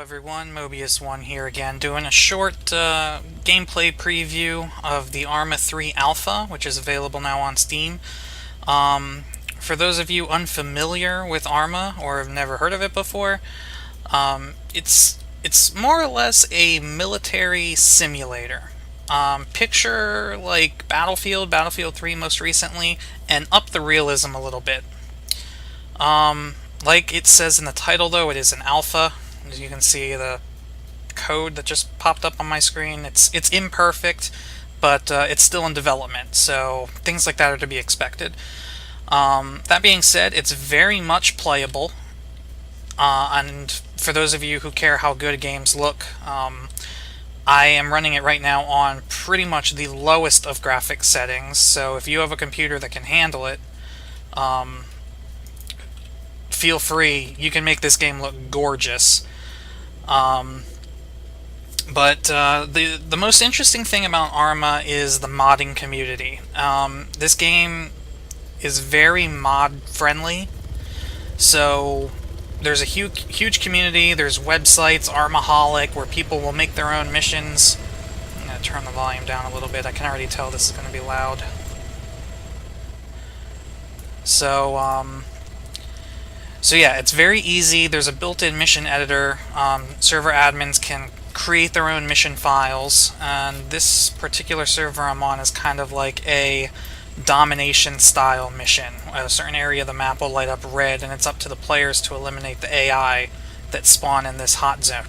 everyone, Mobius1 here again, doing a short gameplay preview of the Arma 3 Alpha, which is available now on Steam. For those of you unfamiliar with Arma, or have never heard of it before, it's more or less a military simulator. Picture like Battlefield 3 most recently, and up the realism a little bit. Like it says in the title, though, it is an alpha. As you can see, the code that just popped up on my screen, it's imperfect, but it's still in development, so things like that are to be expected. That being said, it's very much playable, and for those of you who care how good games look, I am running it right now on pretty much the lowest of graphics settings, so if you have a computer that can handle it, feel free. You can make this game look gorgeous. But the most interesting thing about Arma is the modding community. This game is very mod friendly, so there's a huge community. There's websites, Armaholic, where people will make their own missions. I'm going to turn the volume down a little bit. I can already tell this is going to be loud. So yeah, it's very easy. There's a built-in mission editor. Server admins can create their own mission files, and this particular server I'm on is kind of like a domination-style mission. A certain area of the map will light up red, and it's up to the players to eliminate the AI that spawn in this hot zone.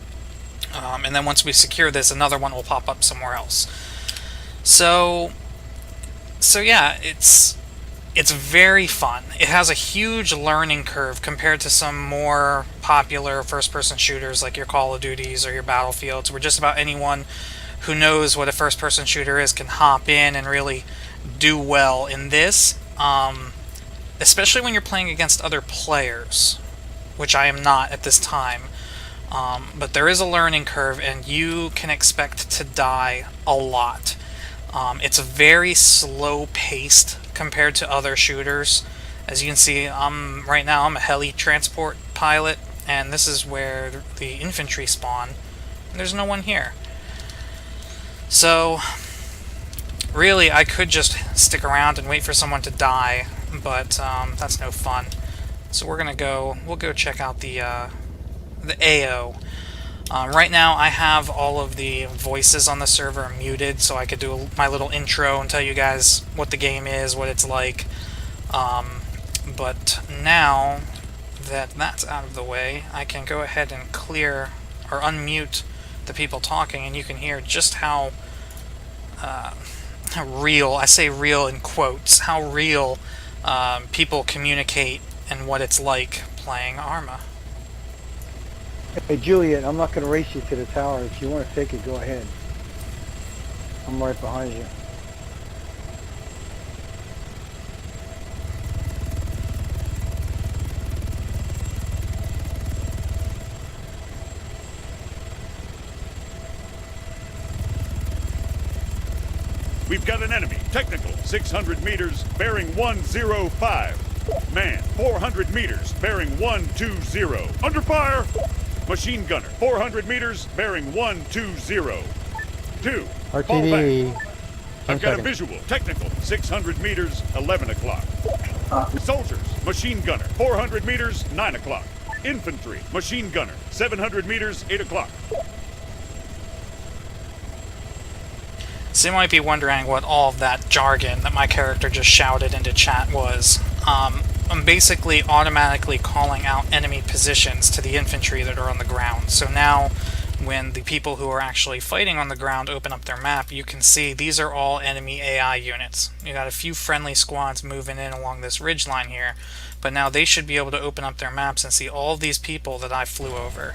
And then once we secure this, another one will pop up somewhere else. So yeah, it's very fun. It has a huge learning curve compared to some more popular first-person shooters like your Call of Duties or your Battlefields, where just about anyone who knows what a first-person shooter is can hop in and really do well. In this, especially when you're playing against other players, which I am not at this time, but there is a learning curve, and you can expect to die a lot. It's very slow-paced compared to other shooters. As you can see, right now I'm a heli transport pilot, and this is where the infantry spawn. And there's no one here. So, really, I could just stick around and wait for someone to die, but that's no fun. So we'll go check out the AO. Right now I have all of the voices on the server muted, so I could do my little intro and tell you guys what the game is, what it's like. But now that that's out of the way, I can go ahead and clear or unmute the people talking, and you can hear just how real, I say real in quotes, how real people communicate and what it's like playing Arma. Hey Juliet, I'm not going to race you to the tower. If you want to take it, go ahead. I'm right behind you. We've got an enemy. Technical, 600 meters, bearing 105. Man, 400 meters, bearing 120. Under fire! Machine gunner, 400 meters, bearing 120. 2. Fall RTD. back. I've got a visual. Technical, 600 meters, 11 o'clock. Soldiers, machine gunner, 400 meters, 9 o'clock. Infantry, machine gunner, 700 meters, 8 o'clock. So you might be wondering what all of that jargon that my character just shouted into chat was. I'm basically automatically calling out enemy positions to the infantry that are on the ground. So now, when the people who are actually fighting on the ground open up their map, you can see these are all enemy AI units. You got a few friendly squads moving in along this ridge line here, but now they should be able to open up their maps and see all of these people that I flew over.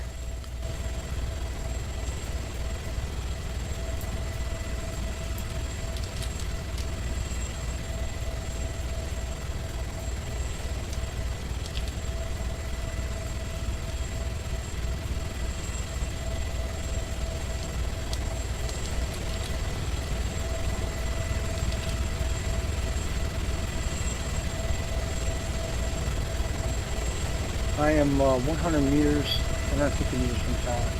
I am 100 meters, 150 meters from tower.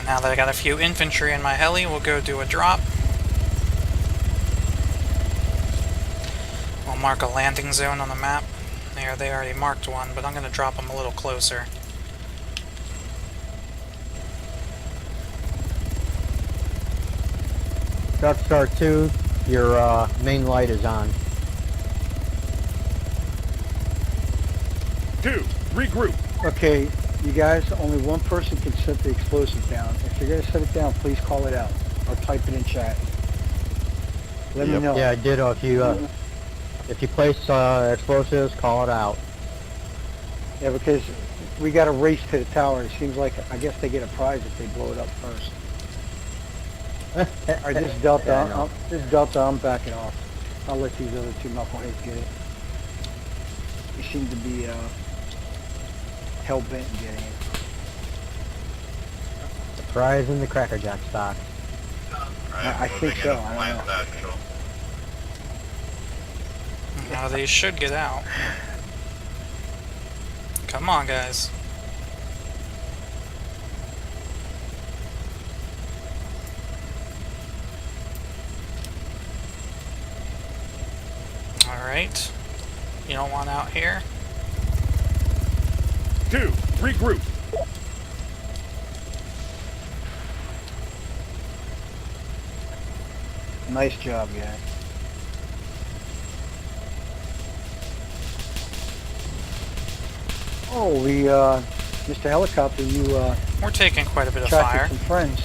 Now that I got a few infantry in my heli, we'll go do a drop. We'll mark a landing zone on the map. There, they already marked one, but I'm going to drop them a little closer. Dark Star 2, your main light is on. 2, regroup. Okay, you guys, only one person can set the explosive down. If you're gonna set it down, please call it out or type it in chat. Let me know. Yeah, ditto. If you place explosives, call it out. Yeah, because we got to race to the tower. It seems like, I guess they get a prize if they blow it up first. Alright, this is Delta. Yeah, I know. This is Delta. I'm backing off. I'll let these other two knuckleheads get it. They seem to be hell-bent in getting it. The prize in the Cracker Jack stock. I think so. I don't know. Now they should get out. Come on, guys. Alright. You don't want out here? 2, regroup. Nice job, guys. Oh, Mr. Helicopter, you We're taking quite a bit of fire. attracted some friends.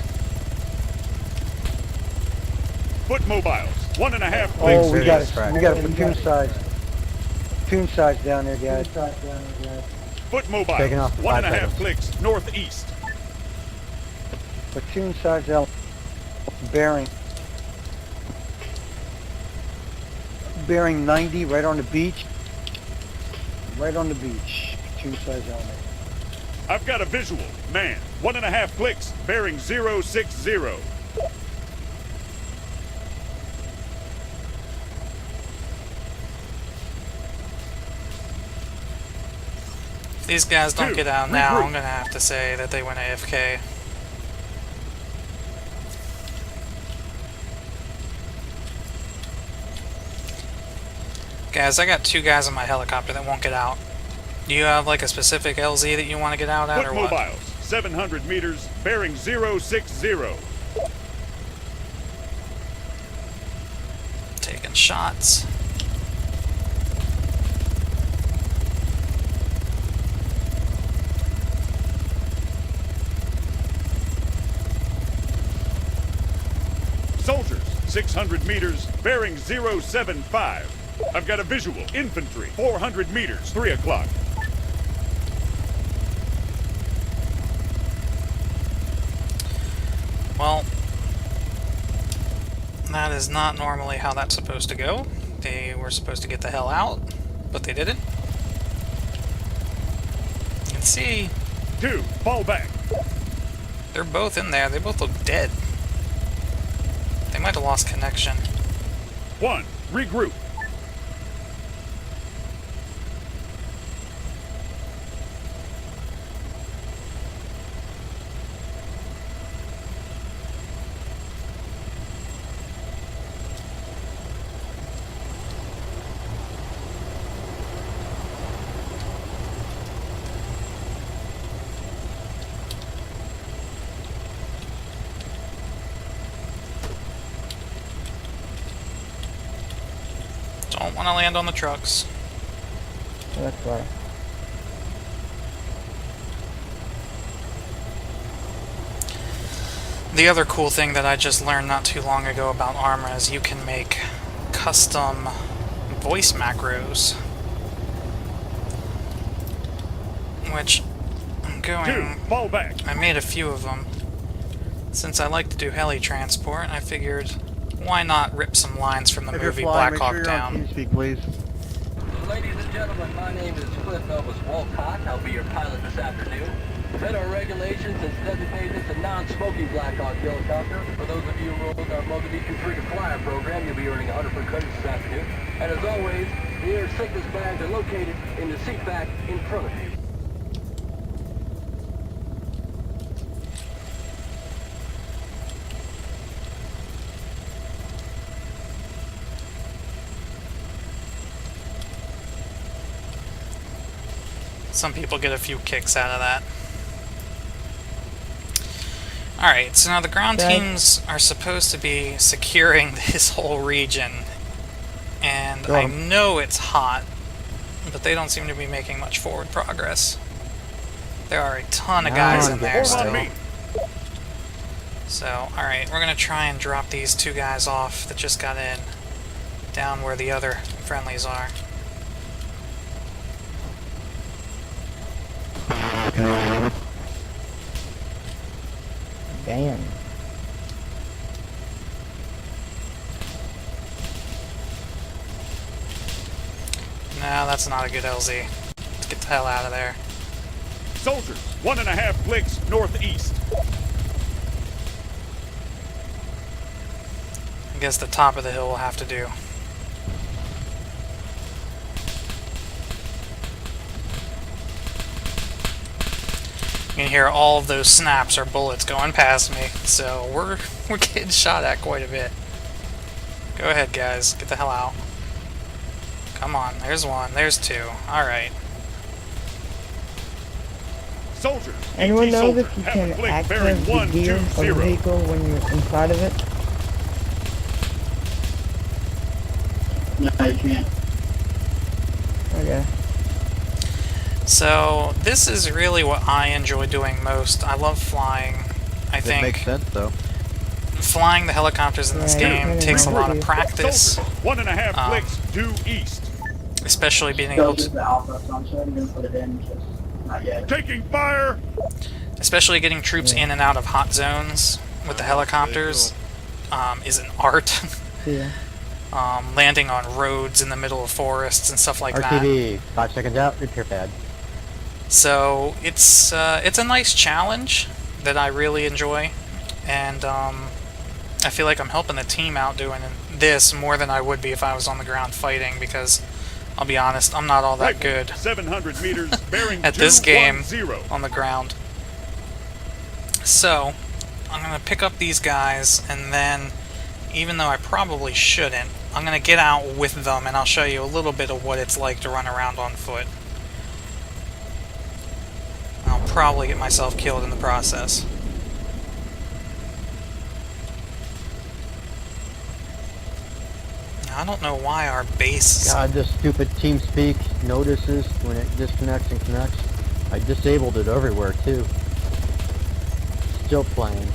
Foot mobiles. 1.5 Oh, clicks. we got Serious we got a platoon size down there, guys. Foot mobiles. Taking off 5 1.5 seconds. clicks northeast. Platoon size element bearing 90 right on the beach. Right on the beach. Platoon size element. I've got a visual. Man, 1.5 clicks, bearing 060. If these guys don't 2, get out now, regroup. I'm gonna have to say that they went AFK. Guys, I got 2 guys on my helicopter that won't get out. Do you have like a specific LZ that you want to get out at, Foot or what? mobiles. 700 meters, bearing 060. Taking shots. Soldiers, 600 meters, bearing 075. I've got a visual. Infantry, 400 meters, 3 o'clock. Well, that is not normally how that's supposed to go. They were supposed to get the hell out, but they didn't. You can see 2, fall back. they're both in there. They both look dead. They might have lost connection. 1, regroup. Don't want to land on the trucks. That's right. The other cool thing that I just learned not too long ago about Arma is you can make custom voice macros. Which, I'm 2, going... fall back. I made a few of them. Since I like to do heli transport, I figured, why not rip some lines from the movie Black Hawk Down? please. Ladies and gentlemen, my name is Cliff Elvis Wolcott. I'll be your pilot this afternoon. Federal regulations has designated this a non-smoking Black Hawk helicopter. For those of you who enrolled in our Mogadishu Freedom Flyer program, you'll be earning 100 credits this afternoon. And as always, the air sickness bags are located in the seat back in front of you. Some people get a few kicks out of that. Alright, so now the ground teams are supposed to be securing this whole region. And I know it's hot, but they don't seem to be making much forward progress. There are a ton of guys in there still. So, alright, we're going to try and drop these 2 guys off that just got in, down where the other friendlies are. Damn. No, that's not a good LZ. Let's get the hell out of there. Soldiers, 1.5 clicks northeast. I guess the top of the hill will have to do. You can hear all of those snaps or bullets going past me, so we're getting shot at quite a bit. Go ahead, guys. Get the hell out. Come on. There's 1. There's 2. Alright. Soldiers, Anyone ET knows soldier, if you half a can click access bearing the gear of a 120. vehicle when you're inside of it? No, you can't. Okay. So, this is really what I enjoy doing most. I love flying. I It think makes sense, though. flying the helicopters in this Yeah, game takes a lot of Soldiers, practice, 1.5 clicks due east. especially being Still able just to, the alpha, so I'm sure I'm gonna put it in, just not yet. Taking fire. especially getting troops in and out of hot zones with the helicopters is an art. Yeah. Landing on roads in the middle of forests and stuff like that. RTD, 5 seconds out, repair pad. So it's a nice challenge that I really enjoy, and I feel like I'm helping the team out doing this more than I would be if I was on the ground fighting, because I'll be honest, I'm not all that good 700 meters bearing at this game 210. on the ground. So I'm gonna pick up these guys, and then, even though I probably shouldn't, I'm gonna get out with them and I'll show you a little bit of what it's like to run around on foot. I'll probably get myself killed in the process. I don't know why our base... God, this stupid TeamSpeak notices when it disconnects and connects. I disabled it everywhere, too. Still playing.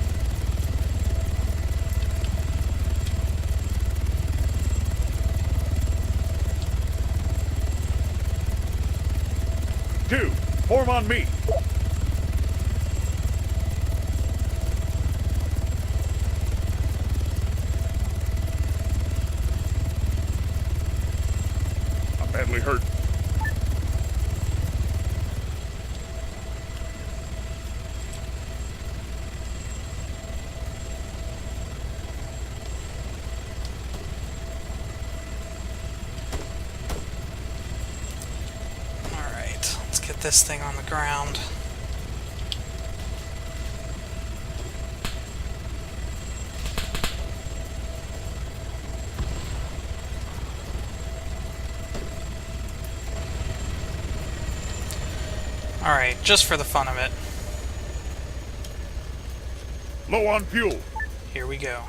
Two, form on me. I'm badly hurt. Alright, let's get this thing on the ground. Alright, just for the fun of it, Low on fuel. here we go.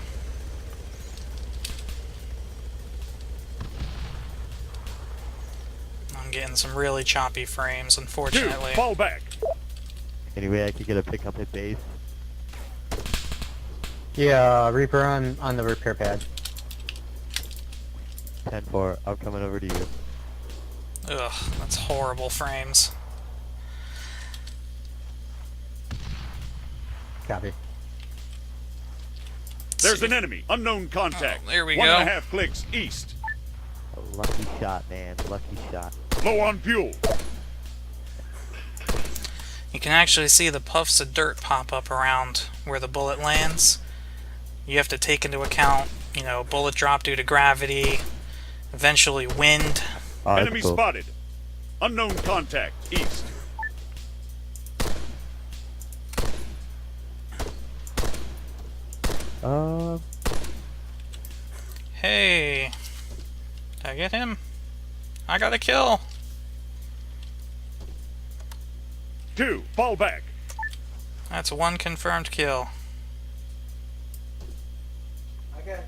I'm getting some really choppy frames, Two, unfortunately. fall back. Anyway, I could get a pickup at base. Yeah, Reaper on the repair pad. 10-4, I'm coming over to you. Ugh, that's horrible frames. Copy. There's an enemy. Unknown contact. Oh, there we 1.5 clicks east. A lucky shot, man. Lucky shot. Low on fuel. You can actually see the puffs of dirt pop up around where the bullet lands. You have to take into account, you know, bullet drop due to gravity, eventually wind. Oh, that's Enemy cool. spotted. Unknown contact east. Hey, did I get him? I got a kill. 2, fall back. That's one confirmed kill. Okay.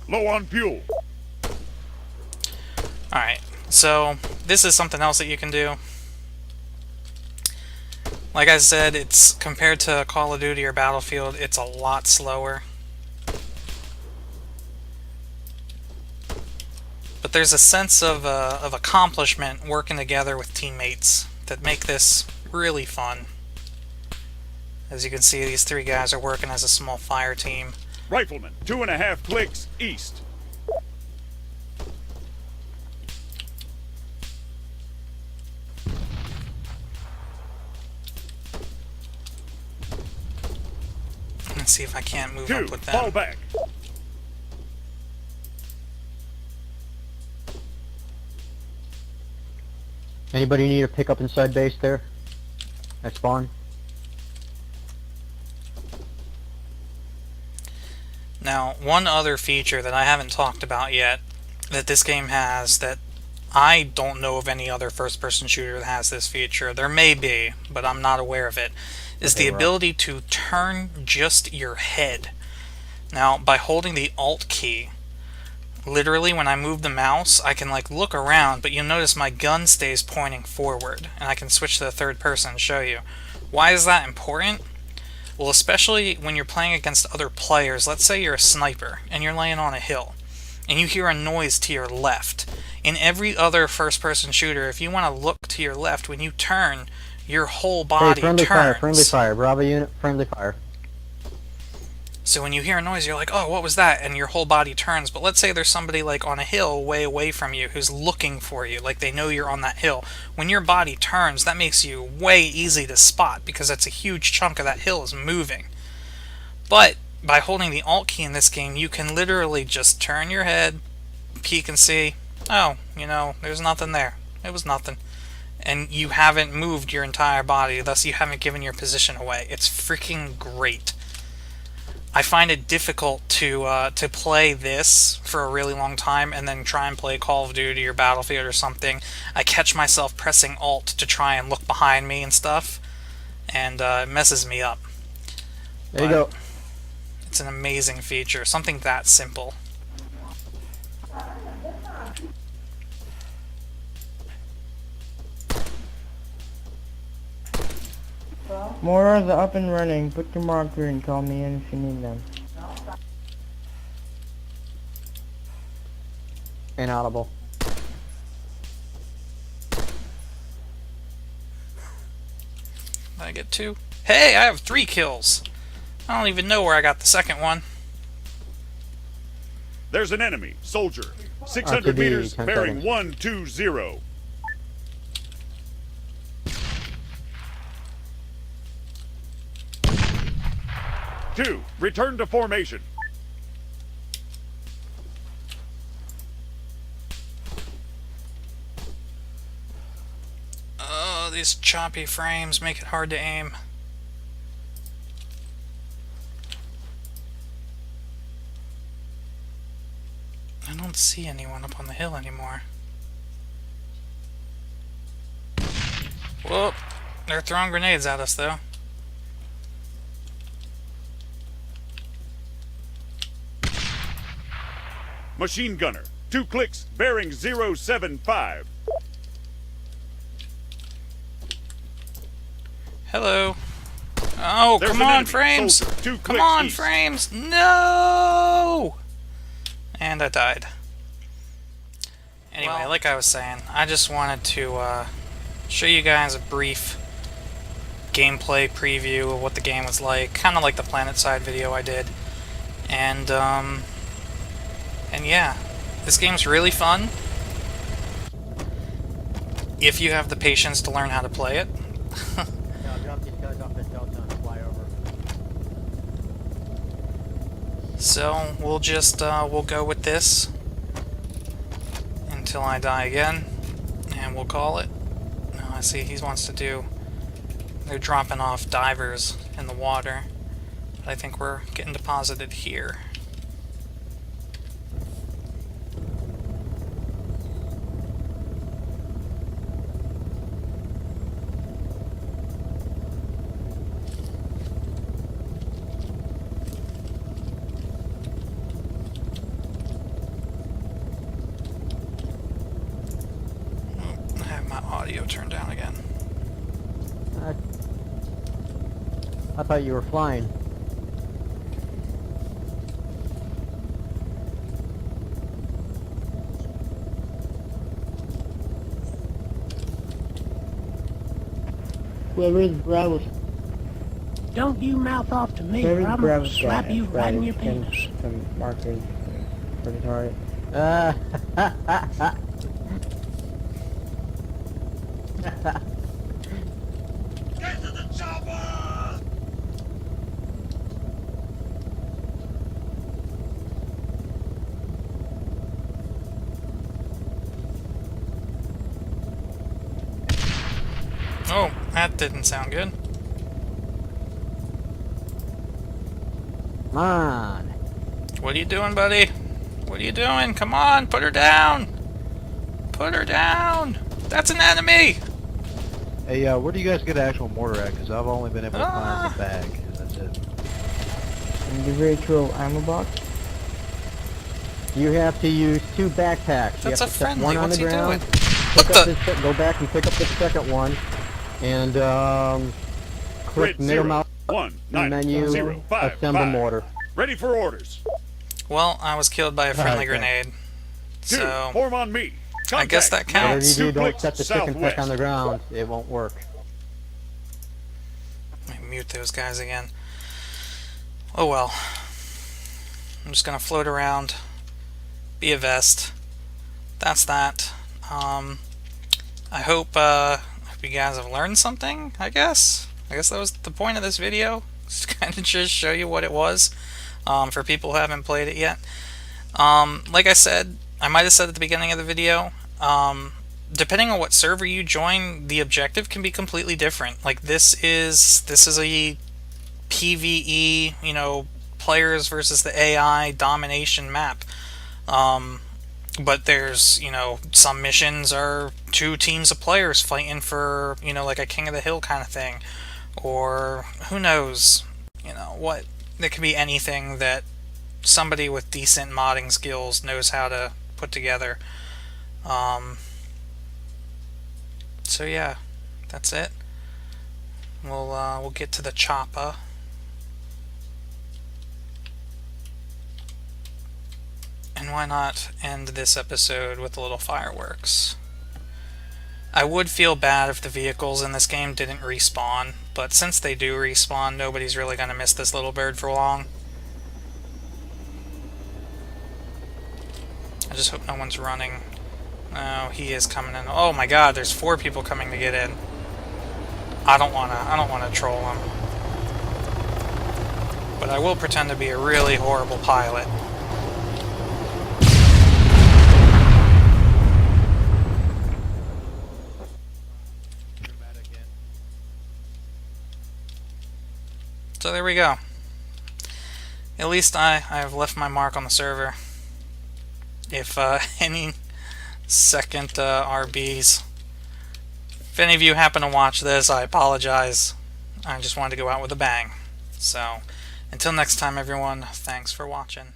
Low on fuel. Alright, so this is something else that you can do. Like I said, it's compared to Call of Duty or Battlefield, it's a lot slower. But there's a sense of accomplishment working together with teammates that make this really fun. As you can see, these three guys are working as a small fire team. Rifleman, 2.5 clicks east. Let's see if I can't move 2, up with fall them. back. Anybody need a pickup inside base there? At spawn? Now, one other feature that I haven't talked about yet that this game has that I don't know of any other first-person shooter that has this feature. There may be, but I'm not aware of it. Is Okay, the we're ability to turn just your head. Now, by holding the Alt key, literally when I move the mouse, I can like look around, but you'll notice my gun stays pointing forward, and I can switch to the third person and show you. Why is that important? Well, especially when you're playing against other players. Let's say you're a sniper and you're laying on a hill and you hear a noise to your left. In every other first-person shooter, if you want to look to your left, when you turn, your whole body friendly turns. friendly fire. Bravo unit, friendly fire. So when you hear a noise, you're like, oh, what was that? And your whole body turns. But let's say there's somebody like on a hill way away from you who's looking for you, like they know you're on that hill. When your body turns, that makes you way easy to spot because that's a huge chunk of that hill is moving. But by holding the Alt key in this game, you can literally just turn your head, peek and see, oh, you know, there's nothing there. It was nothing. And you haven't moved your entire body, thus you haven't given your position away. It's freaking great. I find it difficult to play this for a really long time and then try and play Call of Duty or Battlefield or something. I catch myself pressing Alt to try and look behind me and stuff, and it messes me up. There you go. It's an amazing feature, something that simple. Mortars are up and running. Put your marker and call me in if you need them. Inaudible. Did I get 2? Hey, I have 3 kills! I don't even know where I got the second one. There's an enemy, soldier. 600 RTB, meters, 10 bearing seconds. 120. Two, return to formation. Oh, these choppy frames make it hard to aim. I don't see anyone up on the hill anymore. Whoa, they're throwing grenades at us though. Machine gunner, 2 clicks, bearing 075. Hello. Oh, There's come an on, enemy, frames! soldier, 2 Come clicks on, east. frames! No! And I died. Anyway, like I was saying, I just wanted to show you guys a brief gameplay preview of what the game was like, kind of like the Planet Side video I did. And yeah, this game's really fun if you have the patience to learn how to play it. Yeah, I'll drop these guys off at Delta and fly over. So we'll just we'll go with this until I die again, and we'll call it. Oh, I see he wants to do. They're dropping off divers in the water. But I think we're getting deposited here. I have my audio turned down again. I thought you were flying. Whoever is Bravo's, Don't you mouth off to me, or whoever's I'm gonna Bravo's slap guy, you right in your send penis. some markers for the target. Oh, that didn't sound good. Come on. What are you doing, buddy? What are you doing? Come on, put her down! Put her down! That's an enemy! Hey, where do you guys get an actual mortar at? Because I've only been able to find the bag, and that's it. In the virtual ammo box. You have to use 2 backpacks. That's you a have to set friendly. one on What's the he ground, doing? pick What up the? go back and pick up the second one, and click Grid middle 0, mouse 1, menu, 0, 5, assemble 5. mortar. Ready for orders. Well, I was killed by a friendly Okay. grenade. 2, So, form on me. I guess that Contact counts. Whatever you do, don't Suplex set the chicken southwest. peck on the ground. It won't work. let me mute those guys again. Oh well. I'm just gonna float around, be a vest. That's that. I hope you guys have learned something, I guess. I guess that was the point of this video. Just kind of just show you what it was, for people who haven't played it yet. Like I said, I might have said at the beginning of the video, depending on what server you join, the objective can be completely different. Like this is a PvE, you know, players versus the AI domination map. But there's, you know, some missions are 2 teams of players fighting for, you know, like a King of the Hill kind of thing. Or who knows, you know, what. There could be anything that somebody with decent modding skills knows how to put together. So yeah, that's it. We'll get to the chopper. And why not end this episode with a little fireworks? I would feel bad if the vehicles in this game didn't respawn, but since they do respawn, nobody's really going to miss this little bird for long. I just hope no one's running. Oh, he is coming in. Oh my god, there's 4 people coming to get in. I don't wanna troll him. But I will pretend to be a really horrible pilot. So there we go. At least I've left my mark on the server. If any second RBs, if any of you happen to watch this, I apologize. I just wanted to go out with a bang. So, until next time everyone, thanks for watching.